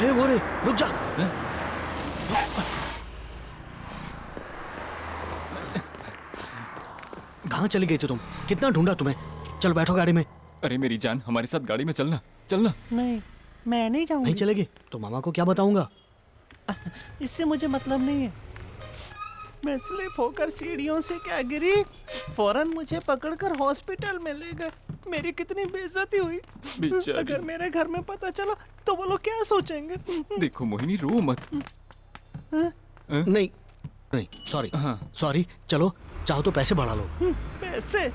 ए वो रे, रुक जा। कहाँ चली गई थी तुम? कितना ढूंढा तुम्हें। चल बैठो गाड़ी में। अरे मेरी जान, हमारे साथ गाड़ी में चलना, चलना। नहीं, मैं नहीं जाऊंगी। नहीं चलेगी तो मामा को क्या बताऊंगा? इससे मुझे मतलब नहीं है। मैं स्लिप होकर सीढ़ियों से क्या गिरी, फौरन मुझे पकड़कर हॉस्पिटल में ले गए। मेरी कितनी बेइज्जती हुई। बेचारी। अगर मेरे घर में पता चला तो वो लोग क्या सोचेंगे। देखो मोहिनी, रो मत। नहीं नहीं, सॉरी। हाँ। सॉरी। चलो, चाहो तो पैसे बढ़ा लो। पैसे?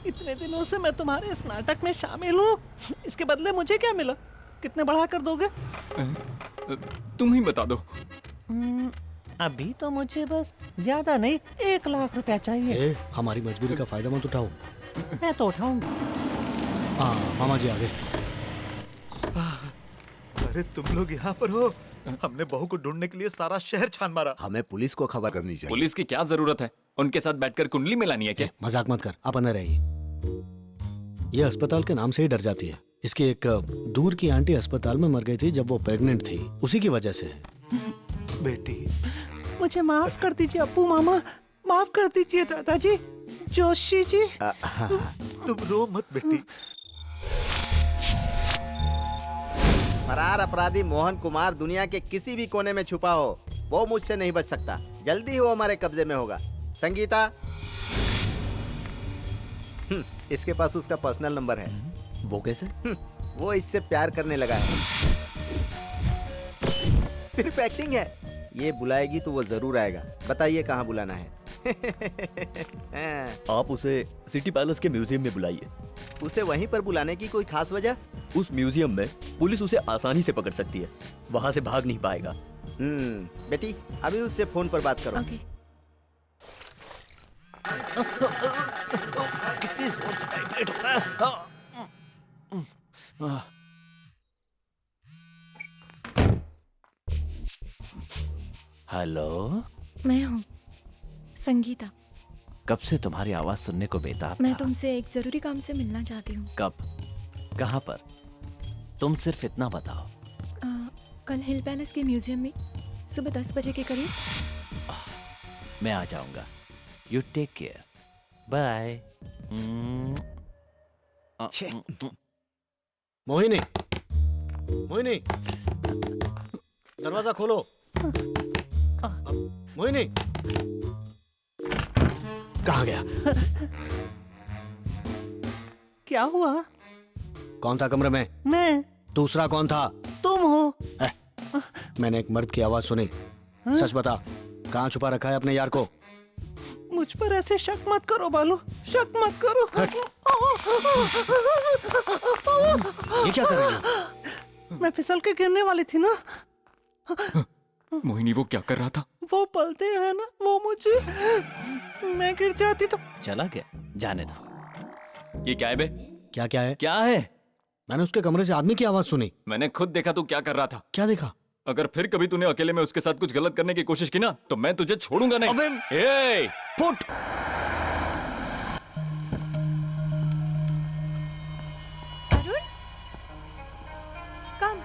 इतने दिनों से मैं तुम्हारे इस नाटक में शामिल हूँ, इसके बदले मुझे क्या मिला? कितने बढ़ा कर दोगे? तुम ही बता दो। अभी तो मुझे बस ज्यादा नहीं 1 लाख रुपया चाहिए। हमारी मजबूरी का फायदा मत उठाओ। मैं तो उठाऊंगा। हाँ, मामा जी आ गए। अरे तुम लोग यहाँ पर हो? हमने बहू को ढूंढने के लिए सारा शहर छान मारा। हमें पुलिस को खबर करनी चाहिए। पुलिस की क्या जरूरत है? उनके साथ बैठकर कुंडली मिलानी है क्या? मजाक मत कर, आप अंदर रहिए। ये अस्पताल के नाम से ही डर जाती है। इसकी एक दूर की आंटी अस्पताल में मर गई थी जब वो प्रेग्नेंट थी, उसी की वजह से। बेटी, मुझे माफ कर दीजिए अप्पू मामा, माफ कर दीजिए दादाजी, जोशी जी। तुम रो मत बेटी। फरार अपराधी मोहन कुमार दुनिया के किसी भी कोने में छुपा हो, वो मुझसे नहीं बच सकता। जल्दी ही वो हमारे कब्जे में होगा। संगीता, इसके पास उसका पर्सनल नंबर है। वो कैसे? वो इससे प्यार करने लगा है। सिर्फ एक्टिंग है। ये बुलाएगी तो वो जरूर आएगा। बताइए कहाँ बुलाना है? आप उसे सिटी पैलेस के म्यूजियम में बुलाइए। उसे वहीं पर बुलाने की कोई खास वजह? उस म्यूजियम में पुलिस उसे आसानी से पकड़ सकती है, वहां से भाग नहीं पाएगा। बेटी, अभी उससे फोन पर बात करो। ओके। कितनी जोर से वाइब्रेट होता है। हेलो, मैं हूँ संगीता। कब से तुम्हारी आवाज सुनने को बेताब मैं था। तुमसे एक जरूरी काम से मिलना चाहती हूँ। कब, कहाँ पर? तुम सिर्फ इतना बताओ। कल हिल पैलेस के म्यूजियम में सुबह 10 बजे के करीब। मैं आ जाऊंगा। You take care, bye. Mohini, Mohini, दरवाजा खोलो। मोहिनी, कहाँ गया? क्या हुआ? कौन था कमरे में? मैं। दूसरा कौन था? तुम हो। मैंने एक मर्द की आवाज सुनी। सच बता, कहाँ छुपा रखा है अपने यार को? मुझ पर ऐसे शक मत करो बालू, शक मत करो। ये क्या कर रही है? मैं फिसल के गिरने वाली थी ना। मोहिनी, वो क्या कर रहा था? वो पलते हैं ना, वो मुझे, मैं गिर जाती तो। चला गया, जाने दो। ये क्या है बे? क्या क्या है? क्या है? मैंने उसके कमरे से आदमी की आवाज सुनी। मैंने खुद देखा तू क्या कर रहा था। क्या देखा? अगर फिर कभी तूने अकेले में उसके साथ कुछ गलत करने की कोशिश की ना, तो मैं तुझे छोड़ूंगा नहीं। अबे फुट। अरुण, कम।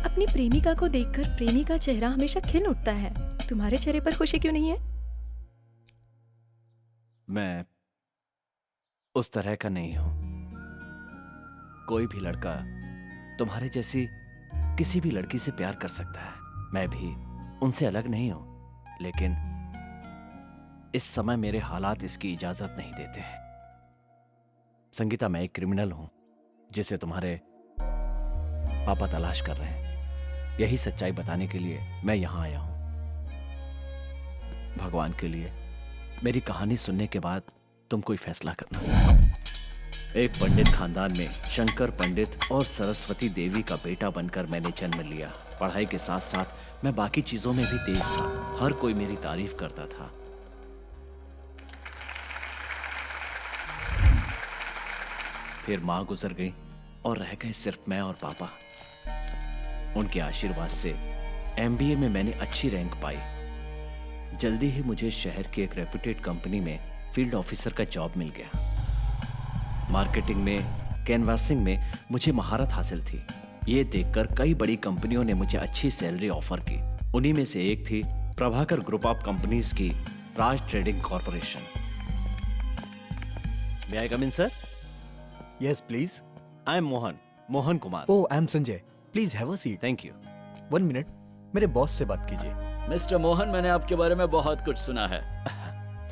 अपनी प्रेमिका को देखकर प्रेमी का चेहरा हमेशा खिल उठता है। तुम्हारे चेहरे पर खुशी क्यों नहीं है? मैं उस तरह का नहीं हूं। कोई भी लड़का तुम्हारे जैसी किसी भी लड़की से प्यार कर सकता है। मैं भी उनसे अलग नहीं हूं, लेकिन इस समय मेरे हालात इसकी इजाजत नहीं देते हैं। संगीता, मैं एक क्रिमिनल हूं जिसे तुम्हारे पापा तलाश कर रहे हैं। यही सच्चाई बताने के लिए मैं यहां आया हूं। भगवान के लिए मेरी कहानी सुनने के बाद तुम कोई फैसला करना। एक पंडित खानदान में शंकर पंडित और सरस्वती देवी का बेटा बनकर मैंने जन्म लिया। पढ़ाई के साथ साथ मैं बाकी चीजों में भी तेज था। हर कोई मेरी तारीफ करता था। फिर मां गुजर गई और रह गए सिर्फ मैं और पापा। उनके आशीर्वाद से एमबीए में मैंने अच्छी रैंक पाई। जल्दी ही मुझे शहर की एक रेप्यूटेड कंपनी में फील्ड ऑफिसर का जॉब मिल गया। मार्केटिंग में, कैनवासिंग में मुझे महारत हासिल थी। ये देखकर कई बड़ी कंपनियों ने मुझे अच्छी सैलरी ऑफर की। उन्हीं में से एक थी प्रभाकर ग्रुप ऑफ कंपनीज की Raj trading corporation. May I come in sir? Yes please. I am Mohan Kumar. Oh I am Sanjay, please have a seat. Thank you. 1 minute, मेरे बॉस से बात कीजिए। मिस्टर मोहन, मैंने आपके बारे में बहुत कुछ सुना है।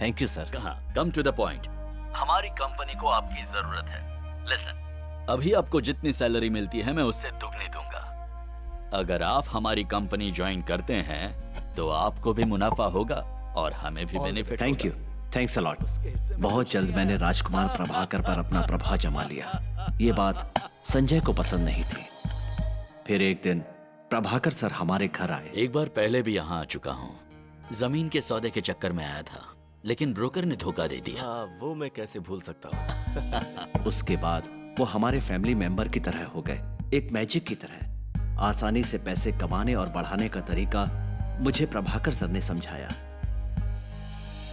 Thank you sir. कहाँ? Come to the point. हमारी कंपनी को आपकी जरूरत है। लिसन, अभी आपको जितनी सैलरी मिलती है मैं उससे दुगनी दूंगा। अगर आप हमारी कंपनी ज्वाइन करते हैं तो आपको भी मुनाफा होगा और हमें भी benefit. Thank you, thanks a lot. बहुत जल्द मैंने राजकुमार प्रभाकर पर अपना प्रभाव जमा लिया। ये बात संजय को पसंद नहीं थी। फिर एक दिन प्रभाकर सर हमारे घर आए। एक बार पहले भी यहाँ आ चुका हूँ। जमीन के सौदे के चक्कर में आया था, लेकिन ब्रोकर ने धोखा दे दिया। वो मैं कैसे भूल सकता हूँ। उसके बाद वो हमारे फैमिली मेंबर की तरह हो गए, एक मैजिक की तरह। आसानी से पैसे कमाने और बढ़ाने का तरीका मुझे प्रभाकर सर ने समझाया।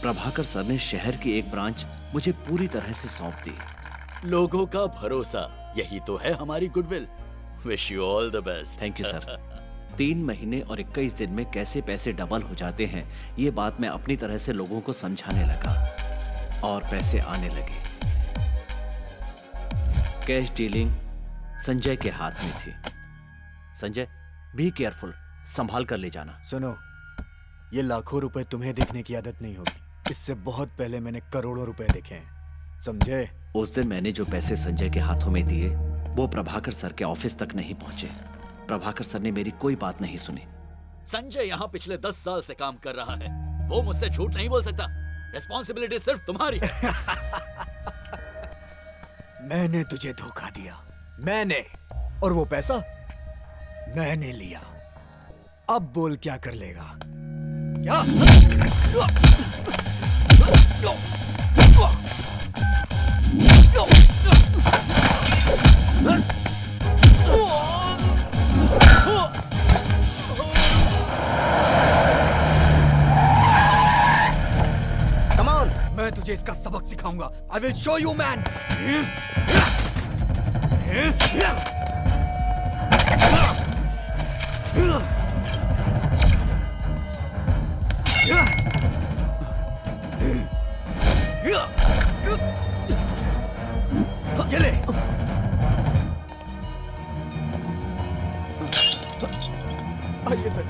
प्रभाकर सर ने शहर की एक ब्रांच मुझे पूरी तरह से सौंप दी। लोगों का भरोसा, यही तो है हमारी goodwill. Wish you all the best. Thank you sir. 3 महीने और 21 दिन में कैसे पैसे डबल हो जाते हैं, ये बात मैं अपनी तरह से लोगों को समझाने लगा और पैसे आने लगे। कैश डीलिंग संजय के हाथ में थी। संजय, बी केयरफुल, संभाल कर ले जाना। सुनो, ये लाखों रुपए तुम्हें देखने की आदत नहीं होगी। इससे बहुत पहले मैंने करोड़ों रुपए देखे हैं, समझे? उस दिन मैंने जो पैसे संजय के हाथों में दिए वो प्रभाकर सर के ऑफिस तक नहीं पहुंचे। प्रभाकर सर ने मेरी कोई बात नहीं सुनी। संजय यहाँ पिछले 10 साल से काम कर रहा है, वो मुझसे झूठ नहीं बोल सकता। रिस्पॉन्सिबिलिटी सिर्फ तुम्हारी है। मैंने तुझे धोखा दिया, मैंने, और वो पैसा मैंने लिया। अब बोल क्या कर लेगा? क्या? Come on. मैं तुझे इसका सबक सिखाऊंगा। I will show you man. ये ले। आइए सर,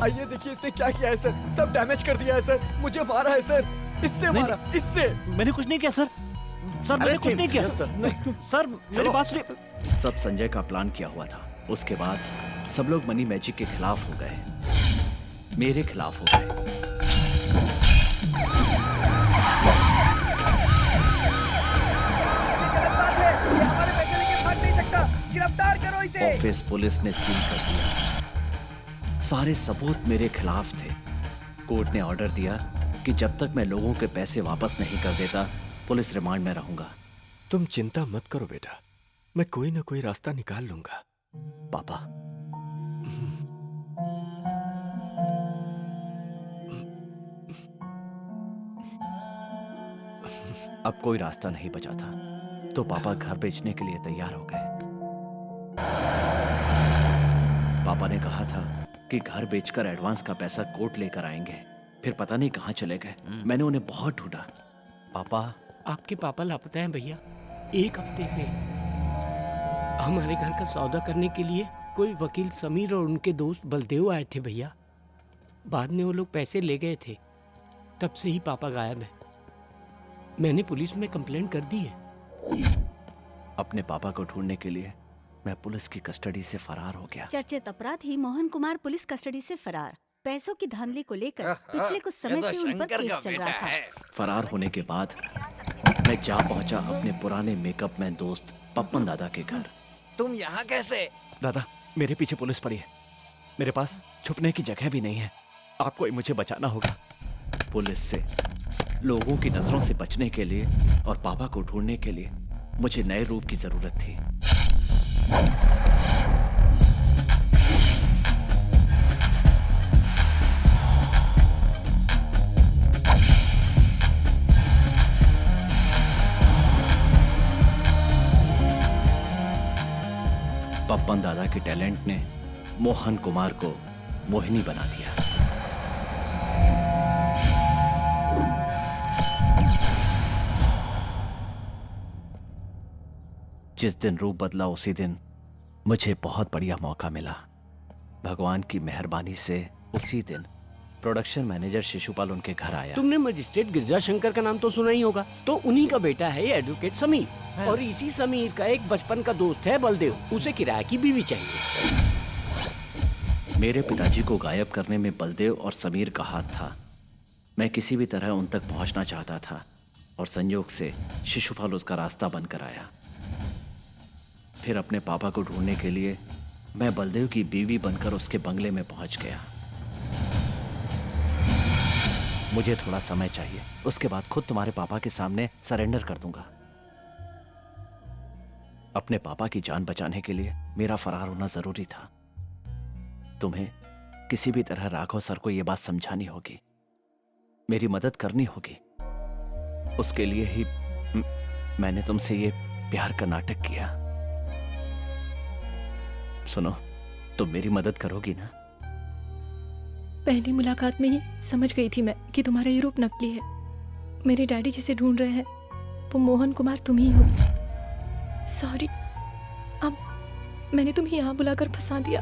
आइए देखिए इसने क्या किया है सर। सब डैमेज कर दिया है सर। मुझे मारा है सर, इससे मारा, इससे। मैंने कुछ नहीं किया सर। सर मैंने कुछ नहीं किया सर। सर मेरी बात सुनिए। सब संजय का प्लान किया हुआ था। उसके बाद सब लोग मनी मैजिक के खिलाफ हो गए, मेरे खिलाफ हो गए। गिरफ्तार करो इसे। ऑफिस पुलिस ने सील कर दिया। सारे सबूत मेरे खिलाफ थे। कोर्ट ने ऑर्डर दिया कि जब तक मैं लोगों के पैसे वापस नहीं कर देता, पुलिस रिमांड में रहूंगा। तुम चिंता मत करो बेटा, मैं कोई ना कोई रास्ता निकाल लूंगा। पापा, अब कोई रास्ता नहीं बचा था, तो पापा घर बेचने के लिए तैयार हो गए। पापा ने कहा था कि घर बेचकर एडवांस का पैसा कोर्ट लेकर आएंगे। फिर पता नहीं कहाँ चले गए। मैंने उन्हें बहुत ढूंढा। पापा, आपके पापा लापता हैं भैया। 1 हफ्ते से हमारे घर का सौदा करने के लिए कोई वकील समीर और उनके दोस्त बलदेव आए थे भैया। बाद में वो लोग पैसे ले गए थे। तब से ही पापा गायब है। मैंने पुलिस में कंप्लेंट कर दी है। अपने पापा को ढूंढने के लिए मैं पुलिस की कस्टडी से फरार हो गया। चर्चित अपराधी मोहन कुमार पुलिस कस्टडी से फरार। पैसों की धांधली को लेकर पिछले कुछ समय से उन पर केस चल रहा था। फरार होने के बाद मैं जा पहुंचा अपने पुराने मेकअप मैन दोस्त पप्पन दादा के घर। तुम यहाँ कैसे? दादा, मेरे पीछे पुलिस पड़ी है। मेरे पास छुपने की जगह भी नहीं है। आपको ही मुझे बचाना होगा। पुलिस से, लोगों की नजरों से बचने के लिए और पापा को ढूंढने के लिए मुझे नए रूप की जरूरत थी। पप्पन दादा के टैलेंट ने मोहन कुमार को मोहिनी बना दिया। जिस दिन रूप बदला उसी दिन मुझे बहुत बढ़िया मौका मिला। भगवान की मेहरबानी से उसी दिन प्रोडक्शन मैनेजर शिशुपाल उनके घर आया। तुमने मजिस्ट्रेट गिरजा शंकर का नाम तो सुना ही होगा। तो उन्हीं का बेटा है एडवोकेट समीर, और इसी समीर का एक बचपन का दोस्त है बलदेव। उसे किराए की बीवी चाहिए। मेरे पिताजी को गायब करने में बलदेव और समीर का हाथ था। मैं किसी भी तरह उन तक पहुंचना चाहता था और संयोग से शिशुपाल उसका रास्ता बनकर आया। फिर अपने पापा को ढूंढने के लिए मैं बलदेव की बीवी बनकर उसके बंगले में पहुंच गया। मुझे थोड़ा समय चाहिए, उसके बाद खुद तुम्हारे पापा के सामने सरेंडर कर दूंगा। अपने पापा की जान बचाने के लिए मेरा फरार होना जरूरी था। तुम्हें किसी भी तरह राघव सर को यह बात समझानी होगी, मेरी मदद करनी होगी। उसके लिए ही मैंने तुमसे ये प्यार का नाटक किया। सुनो, तुम मेरी मदद करोगी ना? पहली मुलाकात में ही समझ गई थी मैं कि तुम्हारा ये रूप नकली है। मेरे डैडी जिसे ढूंढ रहे हैं वो मोहन कुमार तुम ही हो। सॉरी, अब मैंने तुम्हें यहाँ बुलाकर फंसा दिया।